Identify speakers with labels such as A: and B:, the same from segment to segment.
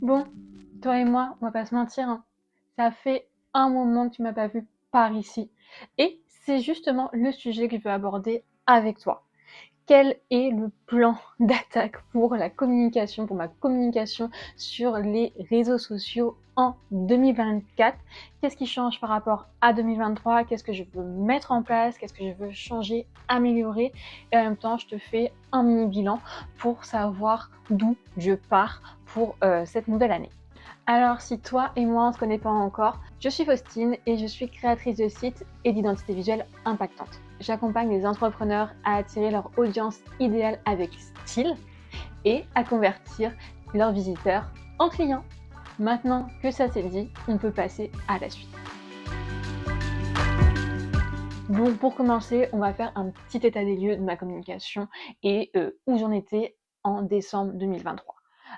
A: Bon, toi et moi, on va pas se mentir, hein, ça fait un moment que tu m'as pas vu par ici. Et c'est justement le sujet que je veux aborder avec toi. Quel est le plan d'attaque pour la communication, pour ma communication sur les réseaux sociaux en 2024? Qu'est-ce qui change par rapport à 2023? Qu'est-ce que je veux mettre en place? Qu'est-ce que je veux changer, améliorer? Et en même temps, je te fais un mini bilan pour savoir d'où je pars pour cette nouvelle année. Alors, si toi et moi on ne se connaît pas encore, je suis Faustine et je suis créatrice de sites et d'identité visuelle impactante. J'accompagne les entrepreneurs à attirer leur audience idéale avec style et à convertir leurs visiteurs en clients. Maintenant que ça c'est dit, on peut passer à la suite. Donc pour commencer, on va faire un petit état des lieux de ma communication et où j'en étais en décembre 2023.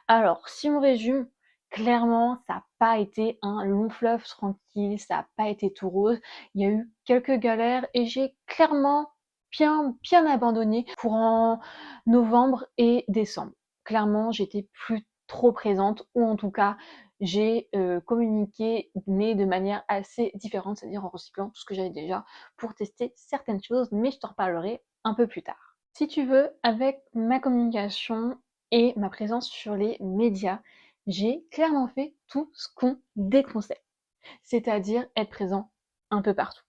A: Alors, si on résume, clairement, ça n'a pas été un long fleuve tranquille, ça n'a pas été tout rose. Il y a eu quelques galères et j'ai clairement bien abandonné courant novembre et décembre. Clairement, j'étais plus trop présente ou en tout cas, j'ai communiqué mais de manière assez différente, c'est-à-dire en recyclant tout ce que j'avais déjà pour tester certaines choses, mais je t'en reparlerai un peu plus tard. Si tu veux, avec ma communication et ma présence sur les médias, j'ai clairement fait tout ce qu'on déconseille, c'est-à-dire être présent un peu partout.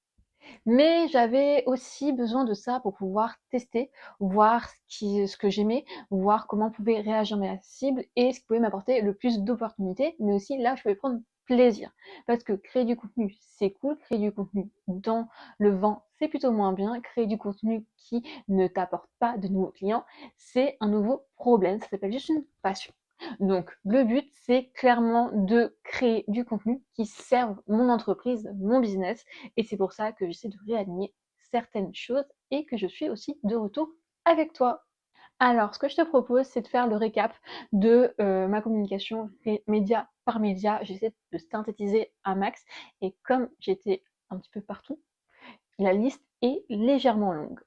A: Mais j'avais aussi besoin de ça pour pouvoir tester, voir ce que j'aimais, voir comment pouvait réagir ma cible et ce qui pouvait m'apporter le plus d'opportunités, mais aussi là où je pouvais prendre plaisir. Parce que créer du contenu, c'est cool, créer du contenu dans le vent, c'est plutôt moins bien, créer du contenu qui ne t'apporte pas de nouveaux clients, c'est un nouveau problème, ça s'appelle juste une passion. Donc le but, c'est clairement de créer du contenu qui serve mon entreprise, mon business, et c'est pour ça que j'essaie de réaligner certaines choses et que je suis aussi de retour avec toi. Alors, ce que je te propose, c'est de faire le récap de ma communication média par média. J'essaie de synthétiser un max. Et comme j'étais un petit peu partout, la liste est légèrement longue.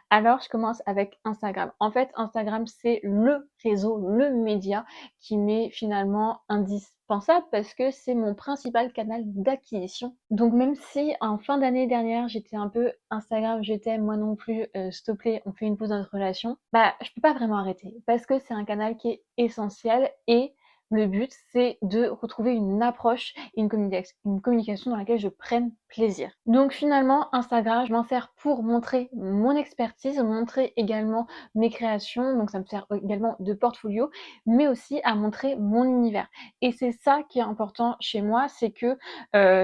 A: Alors, je commence avec Instagram. En fait, Instagram, c'est le réseau, le média qui m'est finalement indispensable parce que c'est mon principal canal d'acquisition. Donc, même si en fin d'année dernière, j'étais un peu Instagram, je t'aime, moi non plus, s'il te plaît, on fait une pause dans notre relation, bah, je peux pas vraiment arrêter parce que c'est un canal qui est essentiel et le but, c'est de retrouver une approche et une communication dans laquelle je prenne plaisir. Donc finalement, Instagram, je m'en sers pour montrer mon expertise, montrer également mes créations, donc ça me sert également de portfolio, mais aussi à montrer mon univers. Et c'est ça qui est important chez moi, c'est que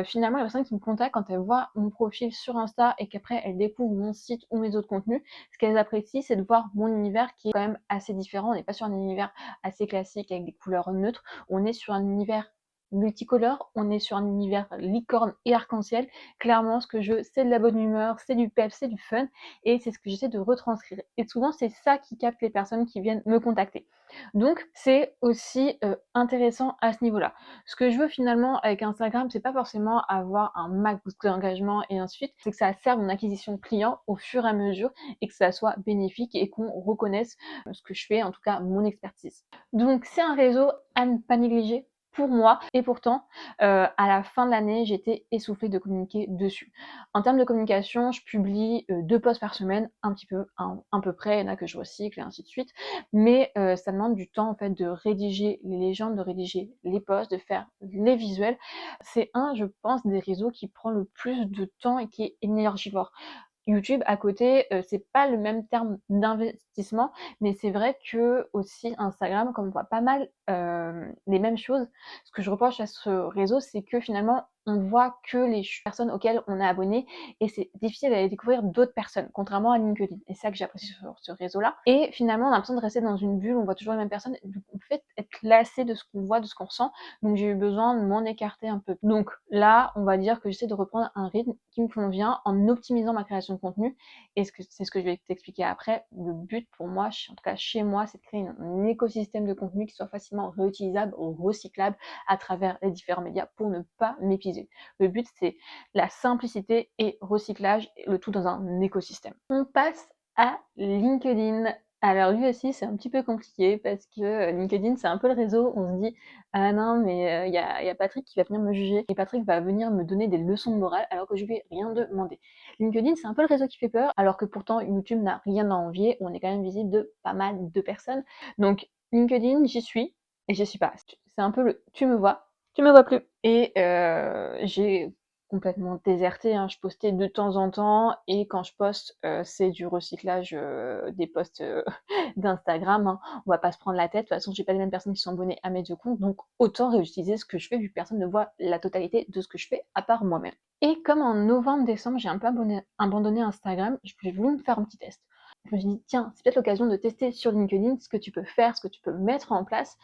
A: finalement, les personnes qui me contactent, quand elles voient mon profil sur Insta et qu'après elles découvrent mon site ou mes autres contenus, ce qu'elles apprécient, c'est de voir mon univers qui est quand même assez différent. On n'est pas sur un univers assez classique avec des couleurs neutres. On est sur un univers multicolore, on est sur un univers licorne et arc-en-ciel. Clairement, ce que je veux, c'est de la bonne humeur, c'est du pep, c'est du fun, et c'est ce que j'essaie de retranscrire. Et souvent, c'est ça qui capte les personnes qui viennent me contacter. Donc, c'est aussi intéressant à ce niveau-là. Ce que je veux finalement avec Instagram, c'est pas forcément avoir un max d'engagement et ainsi de suite, c'est que ça serve mon acquisition de clients au fur et à mesure et que ça soit bénéfique et qu'on reconnaisse ce que je fais, en tout cas mon expertise. Donc c'est un réseau à ne pas négliger pour moi et pourtant à la fin de l'année j'étais essoufflée de communiquer dessus. En termes de communication, je publie 2 posts par semaine, un petit peu, un peu près, il y en a que je recycle et ainsi de suite, mais ça demande du temps en fait de rédiger les légendes, de rédiger les posts, de faire les visuels. C'est je pense, des réseaux qui prend le plus de temps et qui est énergivore. YouTube à côté, c'est pas le même terme d'investissement, mais c'est vrai que aussi Instagram, comme on voit pas mal les mêmes choses, ce que je reproche à ce réseau, c'est que finalement on voit que les personnes auxquelles on est abonné et c'est difficile d'aller découvrir d'autres personnes, contrairement à LinkedIn. Et c'est ça que j'apprécie sur ce réseau-là. Et finalement, on a l'impression de rester dans une bulle, on voit toujours les mêmes personnes, on peut être lassé de ce qu'on voit, de ce qu'on ressent. Donc j'ai eu besoin de m'en écarter un peu. Donc là, on va dire que j'essaie de reprendre un rythme qui me convient en optimisant ma création de contenu. Et c'est ce que je vais t'expliquer après. Le but pour moi, en tout cas chez moi, c'est de créer un écosystème de contenu qui soit facilement réutilisable, recyclable à travers les différents médias pour ne pas m'épuiser. Le but, c'est la simplicité et recyclage, le tout dans un écosystème. On passe à LinkedIn. Alors lui aussi, c'est un petit peu compliqué parce que, LinkedIn, c'est un peu le réseau où on se dit: «Ah non, mais il y a Patrick qui va venir me juger et Patrick va venir me donner des leçons de morale alors que je lui ai rien demandé». LinkedIn, c'est un peu le réseau qui fait peur alors que pourtant YouTube n'a rien à envier, on est quand même visible de pas mal de personnes. Donc LinkedIn, j'y suis et j'y suis pas. C'est un peu le: tu me vois plus et j'ai complètement déserté, hein. Je postais de temps en temps et quand je poste, c'est du recyclage, des posts, d'Instagram, hein. On va pas se prendre la tête. De toute façon, j'ai pas les mêmes personnes qui sont abonnées à mes 2 comptes, donc autant réutiliser ce que je fais vu que personne ne voit la totalité de ce que je fais à part moi-même. Et comme en novembre-décembre, j'ai un peu abandonné Instagram, j'ai voulu me faire un petit test. Je me suis dit: «Tiens, c'est peut-être l'occasion de tester sur LinkedIn ce que tu peux faire, ce que tu peux mettre en place».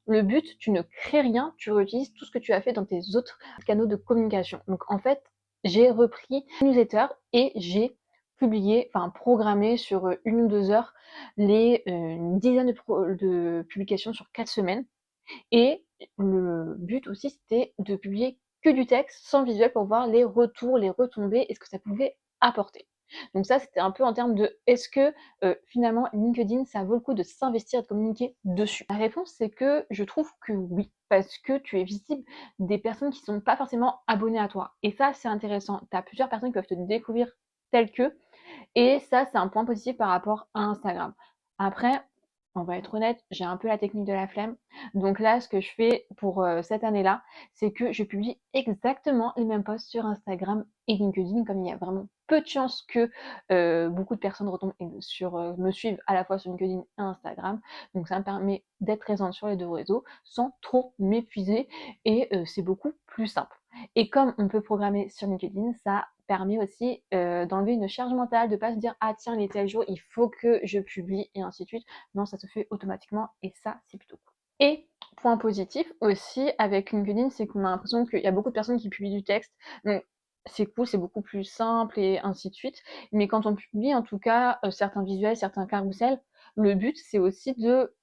A: Le but, tu ne crées rien, tu réutilises tout ce que tu as fait dans tes autres canaux de communication. Donc en fait, j'ai repris une newsletter et j'ai publié, enfin programmé sur 1 ou 2 heures une dizaine de publications sur 4 semaines. Et le but aussi, c'était de publier que du texte sans visuel pour voir les retours, les retombées et ce que ça pouvait apporter. Donc ça, c'était un peu en termes de est-ce que finalement LinkedIn, ça vaut le coup de s'investir et de communiquer dessus? La réponse, c'est que je trouve que oui, parce que tu es visible des personnes qui sont pas forcément abonnées à toi. Et ça, c'est intéressant. Tu as plusieurs personnes qui peuvent te découvrir tel que, et ça, c'est un point positif par rapport à Instagram. Après, on va être honnête, j'ai un peu la technique de la flemme. Donc là, ce que je fais pour cette année-là, c'est que je publie exactement les mêmes posts sur Instagram et LinkedIn, comme il y a vraiment peu de chances que beaucoup de personnes me suivent à la fois sur LinkedIn et Instagram. Donc ça me permet d'être présente sur les deux réseaux sans trop m'épuiser et c'est beaucoup plus simple. Et comme on peut programmer sur LinkedIn, ça permet aussi d'enlever une charge mentale, de pas se dire ah tiens il est tel jour, il faut que je publie et ainsi de suite. Non, ça se fait automatiquement et ça c'est plutôt cool. Et point positif aussi avec LinkedIn, c'est qu'on a l'impression qu'il y a beaucoup de personnes qui publient du texte. Donc c'est cool, c'est beaucoup plus simple et ainsi de suite. Mais quand on publie en tout cas certains visuels, certains carousels, le but c'est aussi de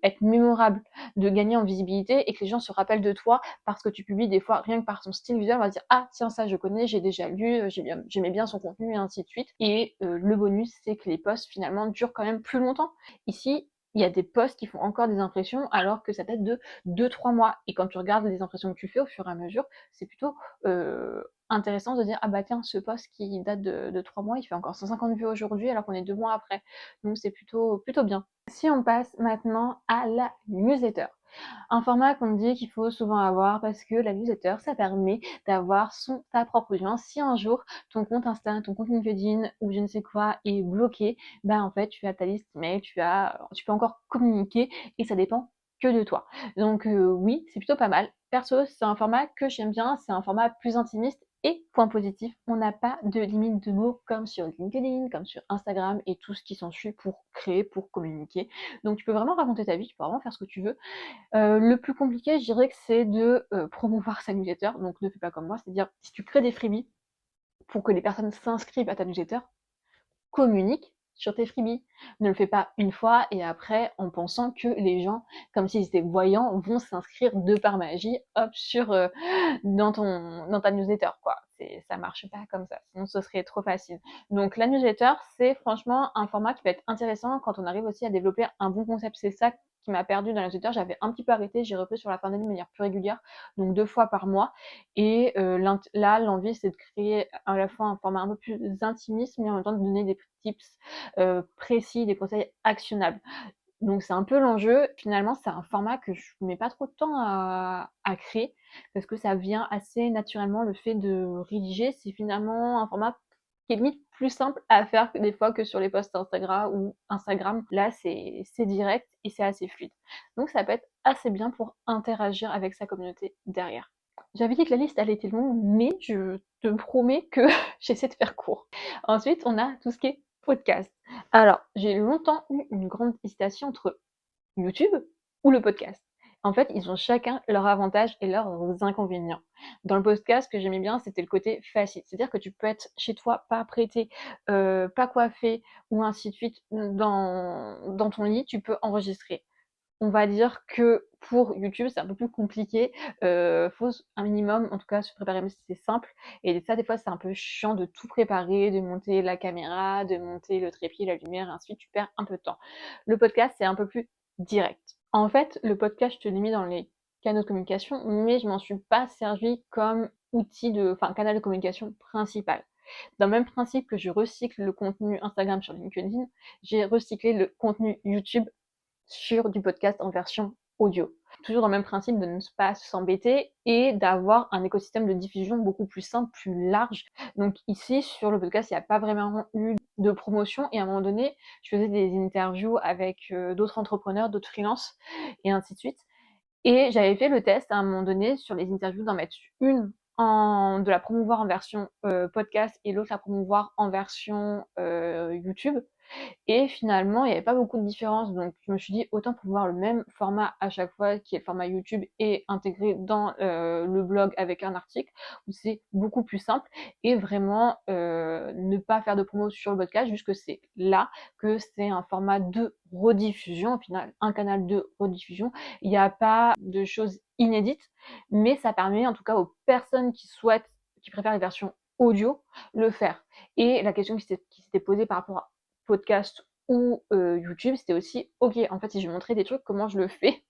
A: être mémorable, de gagner en visibilité et que les gens se rappellent de toi parce que tu publies des fois rien que par ton style visuel, on va se dire ah tiens ça je connais, j'ai déjà lu, j'aimais bien son contenu et ainsi de suite. Et le bonus c'est que les posts finalement durent quand même plus longtemps. Ici il y a des posts qui font encore des impressions alors que ça date de 2-3 mois. Et quand tu regardes les impressions que tu fais au fur et à mesure, c'est plutôt intéressant de dire ah bah tiens ce post qui date de 3 mois il fait encore 150 vues aujourd'hui alors qu'on est 2 mois après. Donc c'est plutôt bien. Si on passe maintenant à la newsletter. Un format qu'on dit qu'il faut souvent avoir parce que la newsletter, ça permet d'avoir ta propre audience. Si un jour ton compte Insta, ton compte LinkedIn ou je ne sais quoi est bloqué, ben en fait tu as ta liste email, tu peux encore communiquer et ça dépend que de toi. Donc oui, c'est plutôt pas mal. Perso, c'est un format que j'aime bien, c'est un format plus intimiste et point positif, on n'a pas de limite de mots comme sur LinkedIn, comme sur Instagram et tout ce qui s'ensuit pour créer, pour communiquer. Donc tu peux vraiment raconter ta vie, tu peux vraiment faire ce que tu veux. Le plus compliqué, je dirais que c'est de promouvoir sa newsletter. Donc ne fais pas comme moi, c'est-à-dire si tu crées des freebies pour que les personnes s'inscrivent à ta newsletter, communique sur tes freebies. Ne le fais pas une fois et après en pensant que les gens, comme s'ils étaient voyants, vont s'inscrire de par magie, hop, dans ta newsletter, quoi. Ça marche pas comme ça, sinon ce serait trop facile. Donc la newsletter, c'est franchement un format qui peut être intéressant quand on arrive aussi à développer un bon concept. C'est ça qui m'a perdu dans la newsletter. J'avais un petit peu arrêté, j'ai repris sur la fin d'année de manière plus régulière, donc 2 fois par mois. Et là, l'envie, c'est de créer à la fois un format un peu plus intimiste, mais en même temps de donner des tips précis, des conseils actionnables. Donc c'est un peu l'enjeu. Finalement, c'est un format que je mets pas trop de temps à créer parce que ça vient assez naturellement. Le fait de rédiger, c'est finalement un format qui est limite plus simple à faire que des fois que sur les posts Instagram ou Instagram. Là, c'est direct et c'est assez fluide. Donc ça peut être assez bien pour interagir avec sa communauté derrière. J'avais dit que la liste elle était longue, mais je te promets que j'essaie de faire court. Ensuite, on a tout ce qui est podcast. Alors, j'ai longtemps eu une grande hésitation entre YouTube ou le podcast. En fait, ils ont chacun leurs avantages et leurs inconvénients. Dans le podcast, ce que j'aimais bien, c'était le côté facile. C'est-à-dire que tu peux être chez toi, pas prêté, pas coiffé, ou ainsi de suite, dans ton lit, tu peux enregistrer. On va dire que pour YouTube, c'est un peu plus compliqué. Faut un minimum, en tout cas se préparer, même si c'est simple. Et ça, des fois, c'est un peu chiant de tout préparer, de monter la caméra, de monter le trépied, la lumière, et ainsi de suite. Tu perds un peu de temps. Le podcast, c'est un peu plus direct. En fait, le podcast, je te l'ai mis dans les canaux de communication, mais je m'en suis pas servi comme canal de communication principal. Dans le même principe que je recycle le contenu Instagram sur LinkedIn, j'ai recyclé le contenu YouTube sur du podcast en version audio. Toujours dans le même principe de ne pas s'embêter et d'avoir un écosystème de diffusion beaucoup plus simple, plus large. Donc ici, sur le podcast, il n'y a pas vraiment eu de promotion et à un moment donné, je faisais des interviews avec d'autres entrepreneurs, d'autres freelances et ainsi de suite. Et j'avais fait le test à un moment donné sur les interviews d'en mettre une de la promouvoir en version podcast et l'autre la promouvoir en version YouTube. Et finalement, il n'y avait pas beaucoup de différence. Donc, je me suis dit, autant promouvoir le même format à chaque fois, qui est le format YouTube, et intégrer dans le blog avec un article, où c'est beaucoup plus simple. Et vraiment, ne pas faire de promo sur le podcast, juste que c'est là, que c'est un format de rediffusion, au final, un canal de rediffusion. Il n'y a pas de choses inédites, mais ça permet, en tout cas, aux personnes qui préfèrent les versions audio, le faire. Et la question qui s'était posée par rapport à podcast ou YouTube, c'était aussi ok, en fait, si je vais montrer des trucs, comment je le fais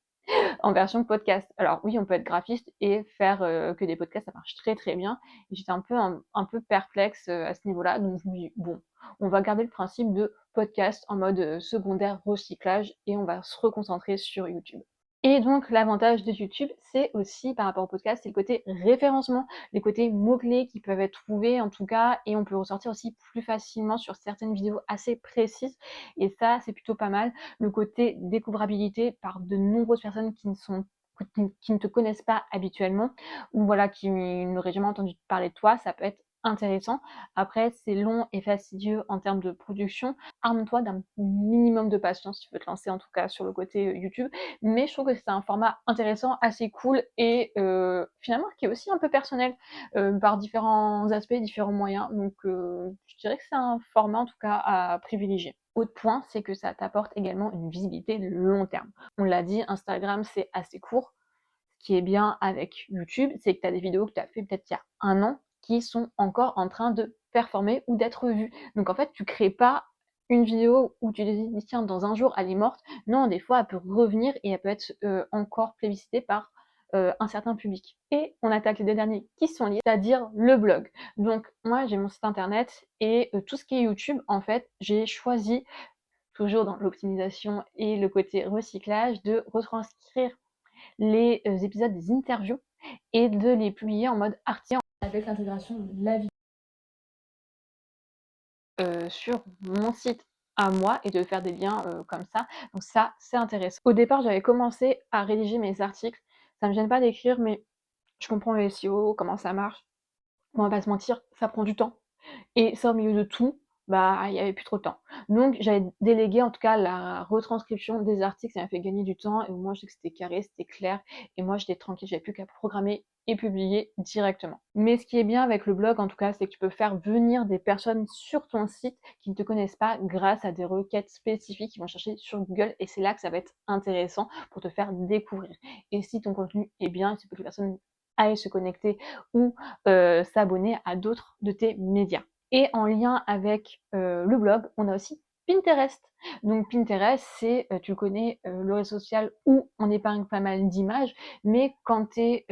A: en version podcast. Alors oui, on peut être graphiste et faire que des podcasts, ça marche très très bien. Et j'étais un peu perplexe à ce niveau-là, donc je me dis bon, on va garder le principe de podcast en mode secondaire recyclage et on va se reconcentrer sur YouTube. Et donc l'avantage de YouTube, c'est aussi par rapport au podcast, c'est le côté référencement, les côtés mots-clés qui peuvent être trouvés en tout cas, et on peut ressortir aussi plus facilement sur certaines vidéos assez précises, et ça c'est plutôt pas mal. Le côté découvrabilité par de nombreuses personnes qui ne te connaissent pas habituellement, ou voilà, qui n'auraient jamais entendu parler de toi, ça peut être intéressant. Après, c'est long et fastidieux en termes de production. Arme-toi d'un minimum de patience si tu veux te lancer en tout cas sur le côté YouTube, mais je trouve que c'est un format intéressant, assez cool et finalement qui est aussi un peu personnel par différents aspects, différents moyens. Donc je dirais que c'est un format en tout cas à privilégier. Autre point, c'est que ça t'apporte également une visibilité long terme. On l'a dit, Instagram c'est assez court. Ce qui est bien avec YouTube, c'est que tu as des vidéos que tu as fait peut-être il y a un an qui sont encore en train de performer ou d'être vues. Donc en fait, tu crées pas une vidéo où tu te dis tiens dans un jour elle est morte. Non, des fois elle peut revenir et elle peut être encore plébiscitée par un certain public. Et on attaque les deux derniers qui sont liés, c'est-à-dire le blog. Donc moi j'ai mon site internet et tout ce qui est YouTube, en fait, j'ai choisi, toujours dans l'optimisation et le côté recyclage, de retranscrire les épisodes des interviews et de les publier en mode article avec l'intégration de la vidéo sur mon site à moi et de faire des liens comme ça. Donc ça, c'est intéressant. Au départ, j'avais commencé à rédiger mes articles. Ça me gêne pas d'écrire, mais je comprends le SEO, comment ça marche. On va pas se mentir, ça prend du temps. Et ça, au milieu de tout, bah, il y avait plus trop de temps. Donc j'avais délégué en tout cas la retranscription des articles, ça m'a fait gagner du temps et au moins je sais que c'était carré, c'était clair et moi j'étais tranquille, j'avais plus qu'à programmer et publier directement. Mais ce qui est bien avec le blog en tout cas, c'est que tu peux faire venir des personnes sur ton site qui ne te connaissent pas grâce à des requêtes spécifiques qui vont chercher sur Google et c'est là que ça va être intéressant pour te faire découvrir. Et si ton contenu est bien, c'est pour que les personnes aillent se connecter ou s'abonner à d'autres de tes médias. Et en lien avec le blog, on a aussi Pinterest. Donc Pinterest, c'est, tu le connais, le réseau social où on épargne pas mal d'images, mais quand tu es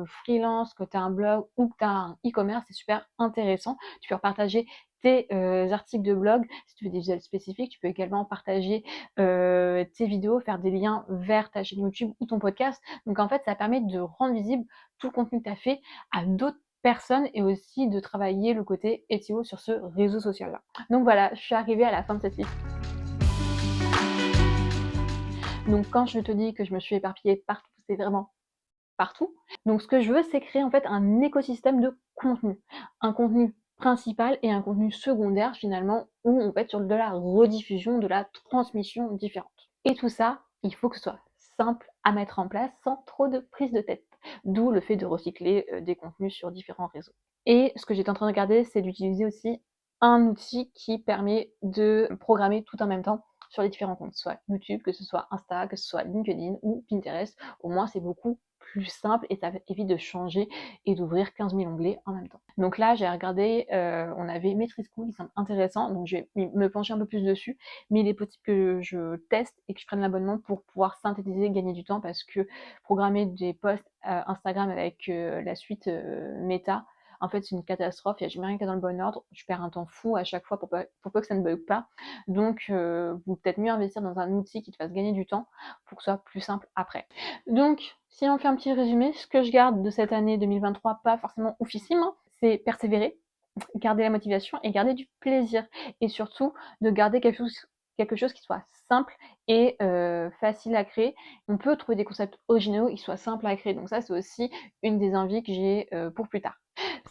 A: freelance, que tu as un blog ou que tu as un e-commerce, c'est super intéressant. Tu peux partager tes articles de blog. Si tu veux des visuels spécifiques, tu peux également partager tes vidéos, faire des liens vers ta chaîne YouTube ou ton podcast. Donc en fait, ça permet de rendre visible tout le contenu que tu as fait à d'autres personnes et aussi de travailler le côté SEO sur ce réseau social-là. Donc voilà, je suis arrivée à la fin de cette liste. Donc quand je te dis que je me suis éparpillée partout, c'est vraiment partout. Donc ce que je veux, c'est créer en fait un écosystème de contenu. Un contenu principal et un contenu secondaire finalement où on va être sur de la rediffusion, de la transmission différente. Et tout ça, il faut que ce soit simple à mettre en place sans trop de prise de tête. D'où le fait de recycler des contenus sur différents réseaux. Et ce que j'étais en train de regarder, c'est d'utiliser aussi un outil qui permet de programmer tout en même temps sur les différents comptes, que ce soit YouTube, que ce soit Insta, que ce soit LinkedIn ou Pinterest. Au moins, c'est beaucoup plus simple et ça évite de changer et d'ouvrir 15 000 onglets en même temps. Donc là, j'ai regardé, on avait Maîtrise Cool qui semble intéressant, donc je vais me pencher un peu plus dessus, mais il est possible que je teste et que je prenne l'abonnement pour pouvoir synthétiser, gagner du temps, parce que programmer des posts Instagram avec la suite Meta, en fait, c'est une catastrophe, il n'y a jamais rien qui est dans le bon ordre, je perds un temps fou à chaque fois pour peu que ça ne bug pas. Donc, vaut peut-être mieux investir dans un outil qui te fasse gagner du temps pour que ce soit plus simple après. Donc, si on fait un petit résumé, ce que je garde de cette année 2023, pas forcément oufissime, hein, c'est persévérer, garder la motivation et garder du plaisir. Et surtout, de garder quelque chose qui soit simple et facile à créer. On peut trouver des concepts originaux qui soient simples à créer. Donc ça, c'est aussi une des envies que j'ai pour plus tard.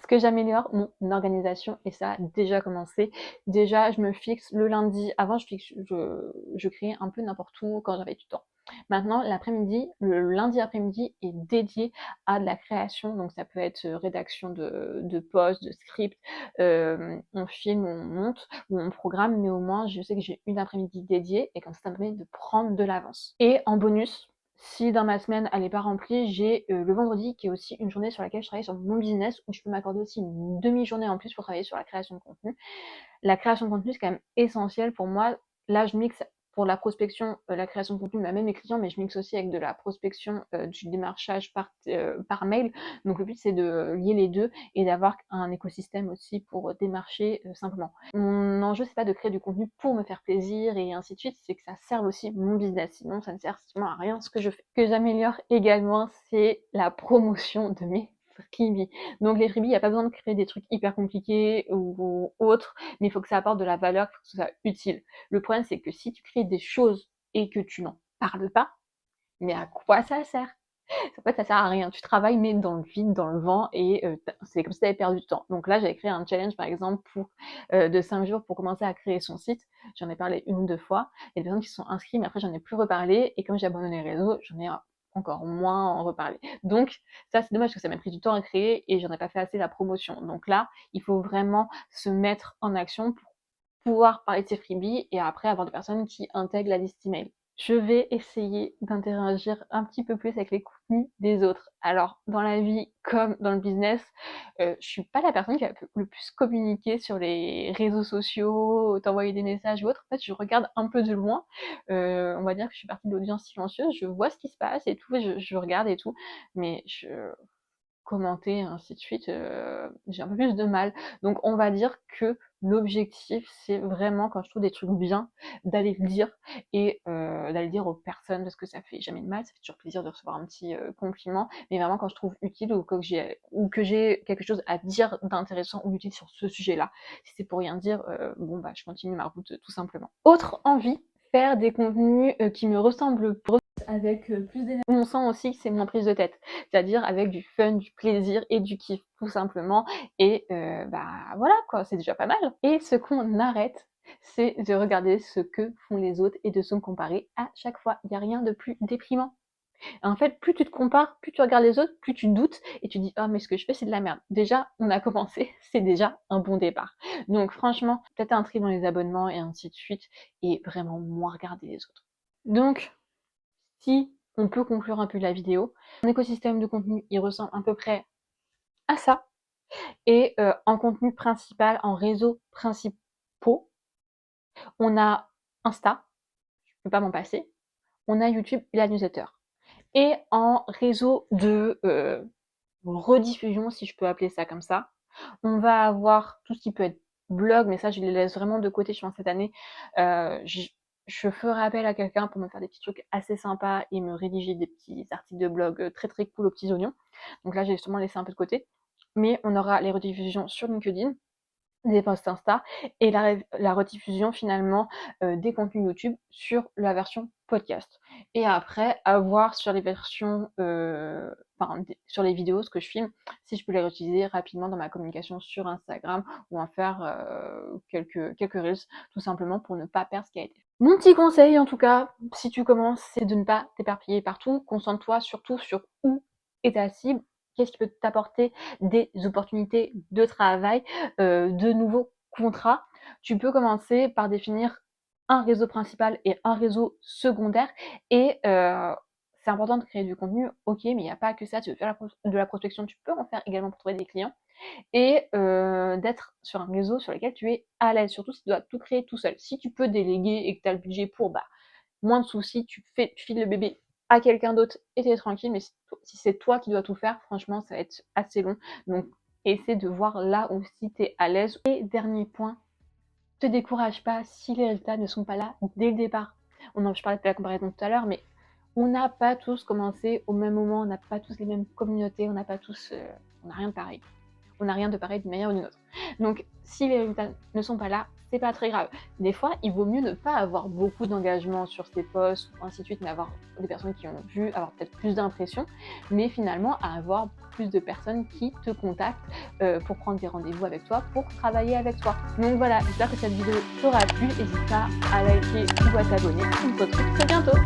A: Ce que j'améliore, mon organisation, et ça a déjà commencé. Déjà, je me fixe le lundi. Avant, je créais un peu n'importe où quand j'avais du temps. Maintenant, l'après-midi, le lundi après-midi est dédié à de la création. Donc ça peut être rédaction de posts, de scripts, on filme, on monte ou on programme, mais au moins je sais que j'ai une après-midi dédiée et comme ça me permet de prendre de l'avance. Et en bonus, si dans ma semaine elle n'est pas remplie, j'ai le vendredi qui est aussi une journée sur laquelle je travaille sur mon business, où je peux m'accorder aussi une demi-journée en plus pour travailler sur la création de contenu. La création de contenu, c'est quand même essentiel pour moi. Là, je mixe pour la prospection, la création de contenu, même mes clients, mais je mixe aussi avec de la prospection, du démarchage par mail. Donc le but, c'est de lier les deux et d'avoir un écosystème aussi pour démarcher simplement. Mon enjeu, c'est pas de créer du contenu pour me faire plaisir et ainsi de suite, c'est que ça serve aussi mon business. Sinon, ça ne sert strictement à rien ce que je fais. Ce que j'améliore également, c'est la promotion de mes freebies. Donc les freebies, il n'y a pas besoin de créer des trucs hyper compliqués ou autres, mais il faut que ça apporte de la valeur, il faut que ce soit utile. Le problème, c'est que si tu crées des choses et que tu n'en parles pas, mais à quoi ça sert? En fait, ça sert à rien. Tu travailles, mais dans le vide, dans le vent, et c'est comme si tu avais perdu du temps. Donc là, j'avais créé un challenge, par exemple, de 5 jours pour commencer à créer son site. J'en ai parlé une ou deux fois. Il y a des personnes qui se sont inscrites, mais après, j'en ai plus reparlé. Et comme j'ai abandonné les réseaux, j'en ai encore moins en reparler. Donc ça, c'est dommage parce que ça m'a pris du temps à créer et j'en ai pas fait assez la promotion. Donc là, il faut vraiment se mettre en action pour pouvoir parler de ses freebies et après avoir des personnes qui intègrent la liste email. Je vais essayer d'interagir un petit peu plus avec les contenus des autres. Alors, dans la vie comme dans le business, je suis pas la personne qui va le plus communiquer sur les réseaux sociaux, t'envoyer des messages ou autre. En fait, je regarde un peu de loin. On va dire que je suis partie de l'audience silencieuse. Je vois ce qui se passe et tout, et je regarde et tout, mais commenter, ainsi de suite, j'ai un peu plus de mal. Donc on va dire que l'objectif, c'est vraiment, quand je trouve des trucs bien, d'aller le dire et d'aller le dire aux personnes, parce que ça fait jamais de mal, ça fait toujours plaisir de recevoir un petit compliment, mais vraiment quand je trouve utile ou que j'ai quelque chose à dire d'intéressant ou d'utile sur ce sujet-là. Si c'est pour rien dire, bon bah je continue ma route tout simplement. Autre envie, faire des contenus qui me ressemblent avec plus d'énergie. On sent aussi que c'est moins prise de tête, c'est-à-dire avec du fun, du plaisir et du kiff tout simplement. Et bah voilà quoi, c'est déjà pas mal. Et ce qu'on arrête, c'est de regarder ce que font les autres et de se comparer à chaque fois. Il n'y a rien de plus déprimant. En fait, plus tu te compares, plus tu regardes les autres, plus tu doutes et tu dis: «Oh mais ce que je fais, c'est de la merde». Déjà, on a commencé, c'est déjà un bon départ. Donc franchement, peut-être un tri dans les abonnements et ainsi de suite, et vraiment moins regarder les autres. Donc si on peut conclure un peu la vidéo, mon écosystème de contenu, il ressemble à peu près à ça. Et en contenu principal, en réseaux principaux, on a Insta, je peux pas m'en passer, on a YouTube et la newsletter. Et en réseau de rediffusion, si je peux appeler ça comme ça, on va avoir tout ce qui peut être blog, mais ça je les laisse vraiment de côté, je pense, cette année. Je ferai appel à quelqu'un pour me faire des petits trucs assez sympas et me rédiger des petits articles de blog très très cool aux petits oignons. Donc là j'ai justement laissé un peu de côté. Mais on aura les rediffusions sur LinkedIn, des posts Insta et la rediffusion finalement des contenus YouTube sur la version podcast. Et après, à voir sur les versions, sur les vidéos, ce que je filme, si je peux les réutiliser rapidement dans ma communication sur Instagram ou en faire quelques reels, tout simplement pour ne pas perdre ce qui a été fait. Mon petit conseil en tout cas, si tu commences, c'est de ne pas t'éparpiller partout. Concentre-toi surtout sur où est ta cible, qu'est-ce qui peut t'apporter des opportunités de travail, de nouveaux contrats. Tu peux commencer par définir un réseau principal et un réseau secondaire et c'est important de créer du contenu, OK, mais il y a pas que ça. Tu veux faire de la prospection, tu peux en faire également pour trouver des clients et d'être sur un réseau sur lequel tu es à l'aise, surtout si tu dois tout créer tout seul. Si tu peux déléguer et que tu as le budget pour, moins de soucis, tu files le bébé à quelqu'un d'autre et tu es tranquille, mais si c'est toi qui dois tout faire, franchement, ça va être assez long. Donc essaie de voir là où si tu es à l'aise. Et dernier point, te décourage pas si les résultats ne sont pas là dès le départ. Je parlais de la comparaison tout à l'heure, mais on n'a pas tous commencé au même moment, on n'a pas tous les mêmes communautés, on n'a pas tous, on n'a rien de pareil. On n'a rien de pareil d'une manière ou d'une autre. Donc, si les résultats ne sont pas là, c'est pas très grave. Des fois, il vaut mieux ne pas avoir beaucoup d'engagement sur ses posts, ou ainsi de suite, mais avoir des personnes qui ont vu, avoir peut-être plus d'impressions, mais finalement avoir plus de personnes qui te contactent pour prendre des rendez-vous avec toi, pour travailler avec toi. Donc voilà, j'espère que cette vidéo t'aura plu. N'hésite pas à liker ou à t'abonner. On se retrouve très bientôt.